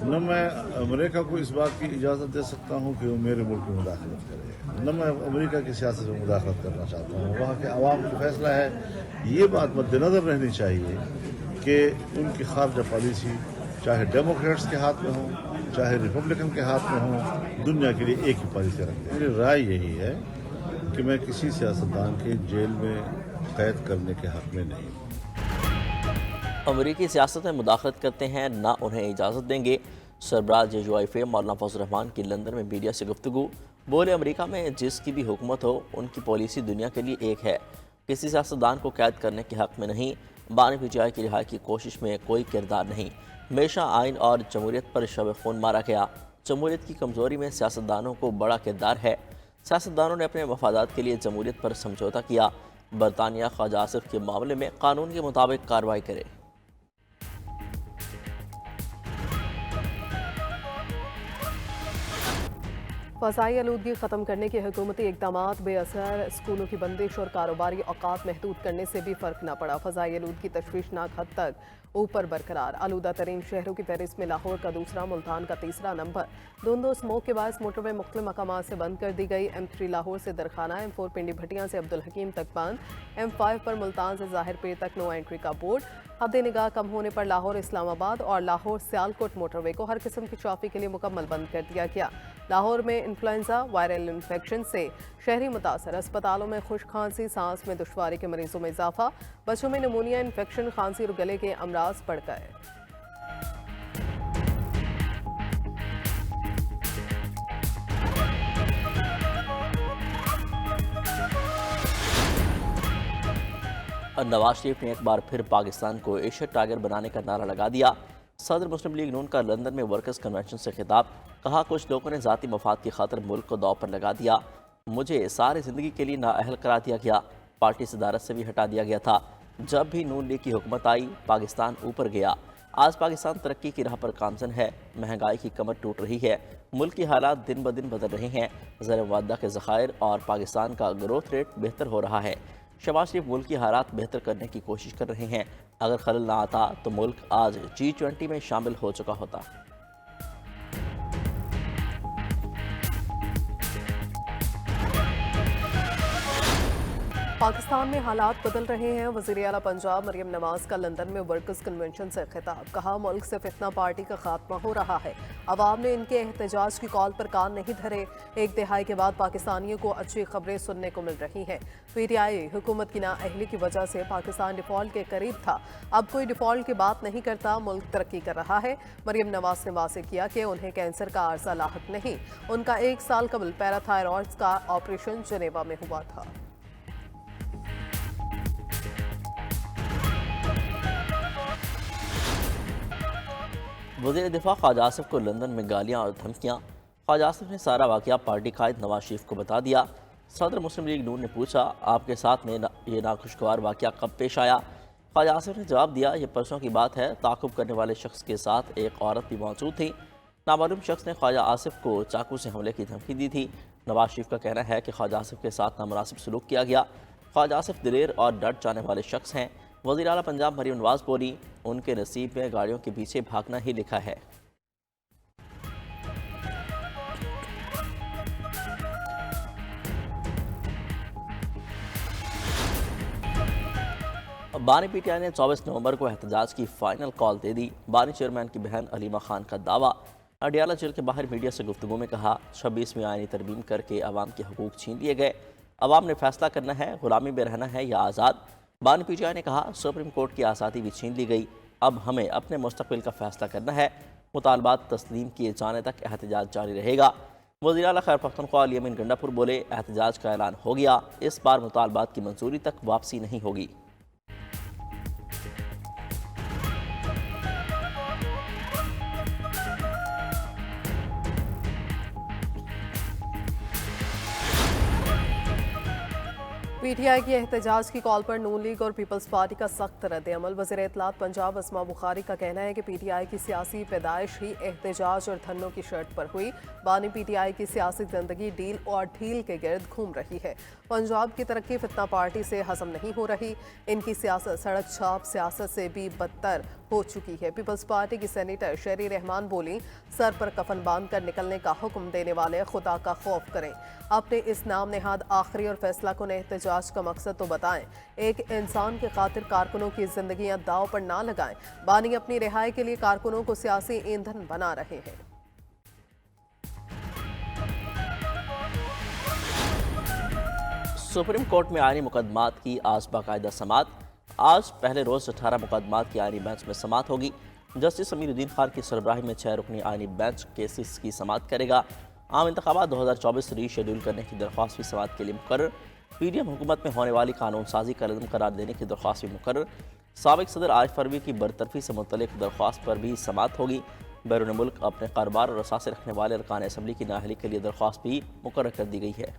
न मैं अमेरिका को इस बात की इजाज़त दे सकता हूँ कि वो मेरे मुल्क में मुदाखलत करे, न मैं अमेरिका की सियासत में मुदाखलत करना चाहता हूँ। वहाँ के अवाम का फैसला है। ये बात मद्देनज़र रहनी चाहिए कि उनकी खारजा पॉलिसी चाहे डेमोक्रेट्स के हाथ में हो, चाहे रिपब्लिकन के हाथ में हो, दुनिया के लिए एक ही पॉलिसी रखते हैं। मेरी राय यही है कि मैं किसी सियासतदान के जेल में कैद करने के हक़ में नहीं हूँ। अमरीकी सियासत में मुदाखलत करते हैं, ना उन्हें इजाज़त देंगे। सरबराह JUIF मौलाना फजल रहमान की लंदन में मीडिया से गुफ्तगू। बोले, अमरीका में जिसकी भी हुकूमत हो, उनकी पॉलिसी दुनिया के लिए एक है, किसी सियासतदान को कैद करने के हक़ में नहीं। बानी PTI की रिहाई की कोशिश में कोई किरदार नहीं। हमेशा आइन और जमहूरियत पर शब खून मारा गया। जमहूरियत की कमज़ोरी में सियासतदानों को बड़ा किरदार है। सियासतदानों ने अपने मफादात के लिए जमहूरियत पर समझौता किया। बरतानिया ख्वाजा आसिफ के मामले में कानून के मुताबिक कार्रवाई करे। फ़ज़ाई आलूदगी ख़त्म करने के हुकूमती इक़दामात बेअसर, स्कूलों की बंदिश और कारोबारी औकात महदूद करने से भी फ़र्क न पड़ा। फ़ज़ाई आलूदगी तशवीशनाक हद तक ऊपर बरकरार। आलूदा तरीन शहरों की फहरिस्त में लाहौर का दूसरा, मुल्तान का तीसरा नंबर। धुंध स्मोक के बाद मोटरवे मुख्तलिफ मकामात से बंद कर दी गई। M3 लाहौर से दरखाना, M4 पिंडी भटियां से अब्दुल हकीम तक बंद। M5 पर मुल्तान से ज़ाहिर पीर तक नो एंट्री का बोर्ड। हद निगाह कम होने पर लाहौर इस्लामाबाद और लाहौर सियालकोट मोटरवे को हर किस्म की ट्रैफिक के लिए मुकम्मल बंद कर दिया गया। लाहौर में इन्फ्लुएंजा वायरल इन्फेक्शन से शहरी मुतासर। अस्पतालों में खुश्क खांसी, सांस में दुश्वारी के मरीजों में इजाफा। बच्चों में नमूनिया इन्फेक्शन, खांसी और गले के अमराज बढ़ गए। नवाज शरीफ ने एक बार फिर पाकिस्तान को एशिया टाइगर बनाने का नारा लगा दिया। सदर मुस्लिम लीग नून का लंदन में वर्कर्स कन्वेंशन से खिताब। कहा, कुछ लोगों ने ज़ाती मफाद की खातिर मुल्क को दाव पर लगा दिया। मुझे सारी ज़िंदगी के लिए नाअहल करार दिया गया। पार्टी सदारत से भी हटा दिया गया था। जब भी नून लीग की हुकूमत आई, पाकिस्तान ऊपर गया। आज पाकिस्तान तरक्की की राह पर गामजन है। महंगाई की कमर टूट रही है। मुल्क की हालात दिन ब दिन बदल रहे हैं। ज़र मुआदा के ज़खायर और पाकिस्तान का ग्रोथ रेट बेहतर हो रहा है। शहबाज शरीफ मुल्क की हालात बेहतर करने की कोशिश कर रहे हैं। अगर खलल ना आता तो मुल्क आज G20 में शामिल हो चुका होता। पाकिस्तान में हालात बदल रहे हैं। वज़ीर आला पंजाब मरियम नवाज का लंदन में वर्कर्स कन्वेंशन से खिताब। कहा, मुल्क से फितना पार्टी का खात्मा हो रहा है। अवाम ने इनके एहतजाज की कॉल पर कान नहीं धरे। एक दिहाई के बाद पाकिस्तानियों को अच्छी खबरें सुनने को मिल रही हैं। PTI हुकूमत की नाअहली की वजह से पाकिस्तान डिफॉल्ट के करीब था। अब कोई डिफॉल्ट की बात नहीं करता। मुल्क तरक्की कर रहा है। मरियम नवाज ने वाज़ेह किया कि उन्हें कैंसर का आर्जा लाहक नहीं। उनका 1 साल कबल पैराथायरॉइड्स का ऑपरेशन जनेवा में हुआ था। वज़ीर दिफा ख्वाजा आसिफ को लंदन में गालियाँ और धमकियाँ। ख्वाजा आसिफ ने सारा वाक़या पार्टी कायद नवाज शरीफ को बता दिया। सदर मुस्लिम लीग नून ने पूछा, आपके साथ में ये नाखुशगवार वाक़या कब पेश आया? ख्वाजा आसिफ ने जवाब दिया, ये परसों की बात है। ताक़ुब करने वाले शख्स के साथ एक औरत भी मौजूद थी। नामालूम शख्स ने ख्वाजा आसिफ को चाकू से हमले की धमकी दी थी। नवाज शरीफ का कहना है कि ख्वाजा आसिफ के साथ नामुनासिब सलूक किया गया। ख्वाजा आसिफ दिलेर और डट जाने वाले शख्स हैं। वज़ीर आला पंजाब मरियम नवाज बोली, उनके नसीब में गाड़ियों के पीछे भागना ही लिखा है। बानी PTI ने 24 नवंबर को एहतजाज की फाइनल कॉल दे दी। बानी चेयरमैन की बहन अलीमा खान का दावा। अडियाला जेल के बाहर मीडिया से गुफ्तगू में कहा, 26वीं आईनी तरमीम करके अवाम के हकूक छीन लिए गए। अवाम ने फैसला करना है गुलामी में रहना है या आज़ाद। बानी PTI ने कहा, सुप्रीम कोर्ट की आज़ादी भी छीन ली गई। अब हमें अपने मुस्तकबिल का फैसला करना है। मुतालबात तस्लीम किए जाने तक एहतजाज जारी रहेगा। वज़ीर आला खैबर पख्तूनख्वा अली अमीन गंडापुर बोले, एहतजाज का ऐलान हो गया। इस बार मुतालबात की मंजूरी तक वापसी नहीं होगी। PTI की एहतजाज की कॉल पर नून लीग और पीपल्स पार्टी का सख्त रद्द-ए-अमल। वज़ीर इत्तलात पंजाब अस्मा बुखारी का कहना है कि PTI की सियासी पैदाइश ही एहतजाज और धरनों की शर्त पर हुई। बानी PTI की सियासी जिंदगी डील और ढील के गिर्द घूम रही है। पंजाब की तरक्की फितना पार्टी से हजम नहीं हो रही। इनकी सियासत सड़क छाप सियासत से भी बदतर हो चुकी है। पीपल्स पार्टी की सेनेटर शेरी रहमान बोली, सर पर कफन बांधकर निकलने का हुक्म देने वाले खुदा का खौफ करें। अपने इस नाम नेहाद आखिरी और फैसला कुन एहतजाज का मकसद तो बताएं। एक इंसान के खातिर कारकुनों की जिंदगियां दाव पर ना लगाएं। बानी अपनी रिहाई के लिए कारकुनों को सियासी ईंधन बना रहे हैं। सुप्रीम कोर्ट में आईनी मुकदमात की आज बाकायदा समात। आज पहले रोज 18 मुकदमात की आईनी बेंच में समात होगी। जस्टिस अमीरुद्दीन खान की सरबराही में 6 रुकनी आईनी बेंच केसेस की समात करेगा। आम इंतखाबात 2024 रीशेड्यूल करने की दरख्वास्त भी समात के लिए मुकर्रर। पीडीएम हुकूमत में होने वाली कानून साजी का रद्द करार देने की दरख्वास्त भी मुकर्रर। साबिक सदर आरिफ परवीन की बरतरफी से मुतल्लिक दरख्वास्त पर भी समात होगी। बैरून मुल्क अपने कारोबार और असासे रखने वाले अरकान असम्बली की नाअहली के लिए दरख्वास्त भी मुकर्रर कर दी गई है।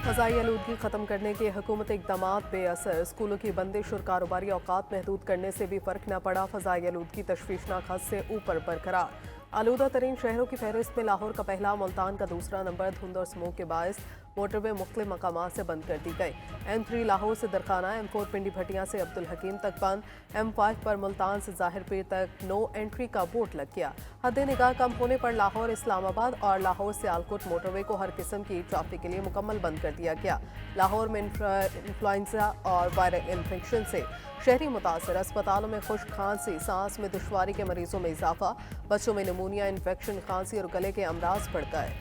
फ़ज़ाई आलूदगी ख़त्म करने के हुकूमती इक़दामात बेअसर। स्कूलों की बंदिश और कारोबारी औकात महदूद करने से भी फ़र्क न पड़ा। फ़ज़ाई आलूदगी तशवीशनाक हद से ऊपर बरकरार। आलूदा तरीन शहरों की फहरिस्त में लाहौर का पहला, मुल्तान का दूसरा नंबर। धुंध और स्मोक के बायस मोटरवे मुख्तलिफ मकामात से बंद कर दी गई। M3 लाहौर से दरखाना, M4 पिंडी भटिया से अब्दुल हकीम तक बंद। M5 पर मुल्तान से ज़ाहिर पीर तक नो एंट्री का बोर्ड लग गया। हद निगाह कम होने पर लाहौर इस्लामाबाद और लाहौर से आलकोट मोटरवे को हर किस्म की ट्रैफिक के लिए मुकम्मल बंद कर दिया गया। लाहौर में इन्फ्लुएंजा और वायरल इन्फेक्शन से शहरी मुतासर। अस्पतालों में खुश्क खांसी, सांस में दुश्वारी के मरीजों में इजाफा। बच्चों में नमूनिया, इन्फेक्शन, खांसी और गले के अमराज बढ़ गए।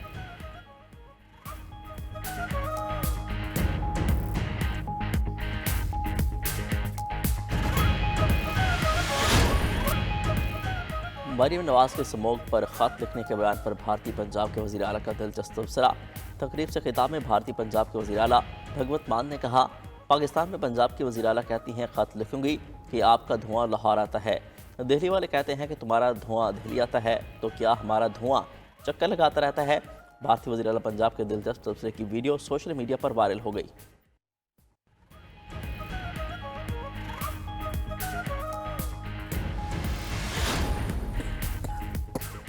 मरीम नवाज के स्मोक पर खत लिखने के बयान पर भारतीय पंजाब के वज़ीर आला का दिलचस्प तबसरा। तकरीब से खिताब में भारतीय पंजाब के वज़ीर आला भगवत मान ने कहा, पाकिस्तान में पंजाब की वज़ीर आला कहती हैं, खत लिखूंगी कि आपका धुआं लाहौर आता है। दिल्ली वाले कहते हैं कि तुम्हारा धुआं दिल्ली आता है, तो क्या हमारा धुआं चक्कर लगाता रहता है। भारतीय वज़ीर आला पंजाब के दिलचस्प तबसरे की वीडियो सोशल मीडिया पर वायरल हो गई।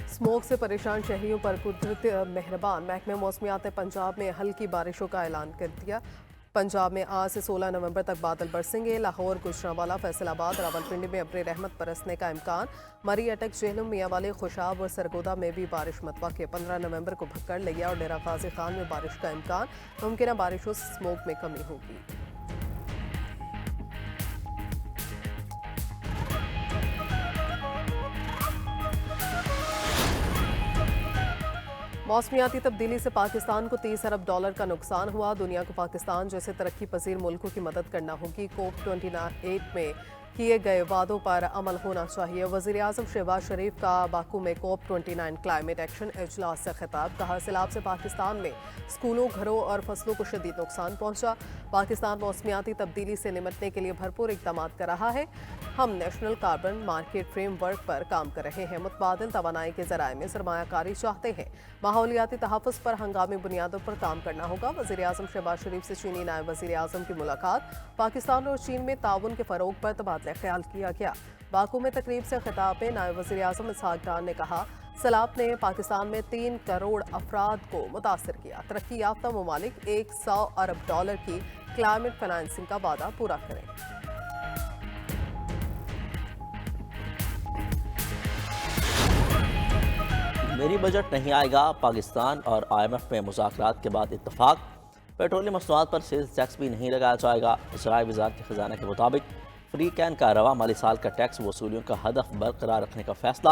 स्मोक से परेशान शहरियों पर कुदरत मेहरबान। महकमे मौसमियात ने पंजाब में हल्की बारिशों का ऐलान कर दिया। पंजाब में आज से 16 नवंबर तक बादल बरसेंगे। लाहौर, गुजरांवाला, फैसलाबाद, रावलपिंडी में अब्र रहमत बरसने का इम्कान। मरी, अटक, जेहलम, मियांवाली, खुशाब और सरगोदा में भी बारिश मतवक्के। 15 नवंबर को भक्कड़, लिया और डेरा गाजी खान में बारिश का इम्कान। मुमकिन बारिशों से स्मोक में कमी होगी। मौसमियाती तब्दीली से पाकिस्तान को 30 अरब डॉलर का नुकसान हुआ। दुनिया को पाकिस्तान जैसे तरक्की पजीर मुल्कों की मदद करना होगी। COP28 में किए गए वादों पर अमल होना चाहिए। वज़ीर आज़म शहबाज शरीफ का बाकू में COP29 क्लाइमेट एक्शन इजलास से खिताब। कहा, सैलाब से पाकिस्तान में स्कूलों, घरों और फसलों को शदीद नुकसान पहुंचा। पाकिस्तान मौसमियाती तब्दीली से निमटने के लिए भरपूर इक़दाम कर रहा है। हम नेशनल कार्बन मार्केट फ्रेमवर्क पर काम कर रहे हैं। मुतबादिल तवानाई के ज़राए में सरमायाकारी चाहते हैं। माहौलियाती तहफ़्फ़ुज़ पर हंगामी बुनियादों पर काम करना होगा। वज़ीर आज़म शहबाज शरीफ से चीनी नायब वज़ीर आज़म की मुलाकात। पाकिस्तान और चीन में ताउन के फ़रोग पर तबादला ख्याल किया गया। बाकू में तकरीब से खिताब में नायब वज़ीर आज़म इसहाक डार ने कहा, सैलाब ने पाकिस्तान में 3 करोड़ अफराद को मुतासर किया। तरक्की याफ्ता ममालिक 100 अरब डॉलर की क्लाइमेट फाइनेंसिंग का वादा पूरा करें। मेरी बजट नहीं आएगा। पाकिस्तान और IMF में मुज़ाकरात के बाद इत्तफाक। पेट्रोलियम मसनूआत पर सेल्स टैक्स भी नहीं लगाया जाएगा। ज़राए वज़ारत ख़ज़ाना के मुताबिक फ्री कैन का रवा माली साल का टैक्स वसूलियों का हदफ बरकरार रखने का फैसला।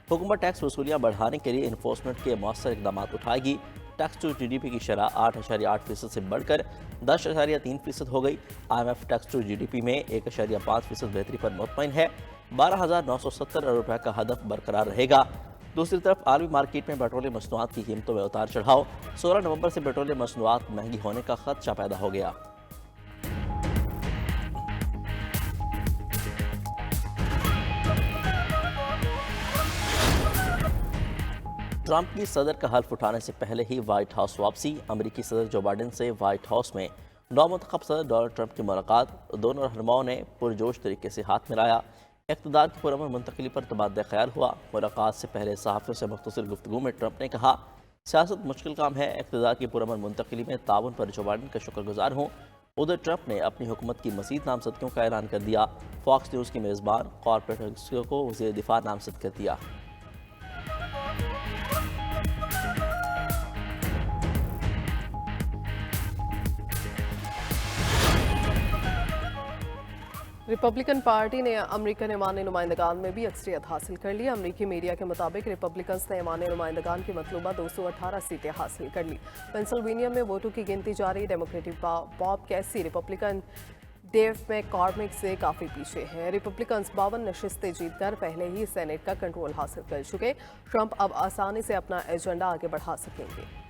हुकूमत टैक्स वसूलियाँ बढ़ाने के लिए इन्फोर्समेंट के मौसर इक़दाम उठाएगी। टैक्स टू GDP की शरह 8.8% से बढ़कर 10.3% हो गई। IMF टैक्स टू GDP में 1.5% बेहतरी पर मुतमईन है। 12,970 अरब रुपये का हदफ बरकरार रहेगा। दूसरी तरफ आलमी मार्केट में पेट्रोलियम मसनूआत की कीमतों में उतार चढ़ाव। 16 नवंबर से पेट्रोलियम मसनूआत महंगी होने का खदशा पैदा हो गया। ट्रंप की सदर का हल्फ उठाने से पहले ही व्हाइट हाउस वापसी। अमेरिकी सदर जो बाइडेन से व्हाइट हाउस में नौमुंतखब सदर डोनाल्ड ट्रंप की मुलाकात, दोनों रहनुमाओं ने पुरजोश तरीके से हाथ मिलाया। इक़्तिदार की पुरअमन मुंतकिली पर तबादला ख्याल हुआ। मुलाकात से पहले सहाफ़ियों से मुख्तसर गुफ्तगू में ट्रंप ने कहा, सियासत मुश्किल काम है, इक़्तिदार की पुरअमन मुंतकिली में ताउन पर जो बाइडन का शुक्रगुजार हूँ। उधर ट्रंप ने अपनी हुकूमत की मज़ीद नामजदगियों का ऐलान कर दिया। फॉक्स न्यूज़ की मेज़बान कॉर्पोरेट को वज़ीर दिफा नामजद कर दिया। रिपब्लिकन पार्टी ने अमेरिकन ऐवान नुमाइंदगान में भी अक्सरियत हासिल कर ली। अमेरिकी मीडिया के मुताबिक रिपब्लिकन्स ने ऐवान नुमाइंदगान की मतलूबा 218 सीटें हासिल कर ली। पेंसिल्वेनिया में वोटों की गिनती जारी। डेमोक्रेटिक बॉब कैसी रिपब्लिकन डेव मैककॉर्मिक से काफ़ी पीछे है। रिपब्लिकन्स 52 नशिस्तें जीतकर पहले ही सेनेट का कंट्रोल हासिल कर चुके। ट्रंप अब आसानी से अपना एजेंडा आगे बढ़ा सकेंगे।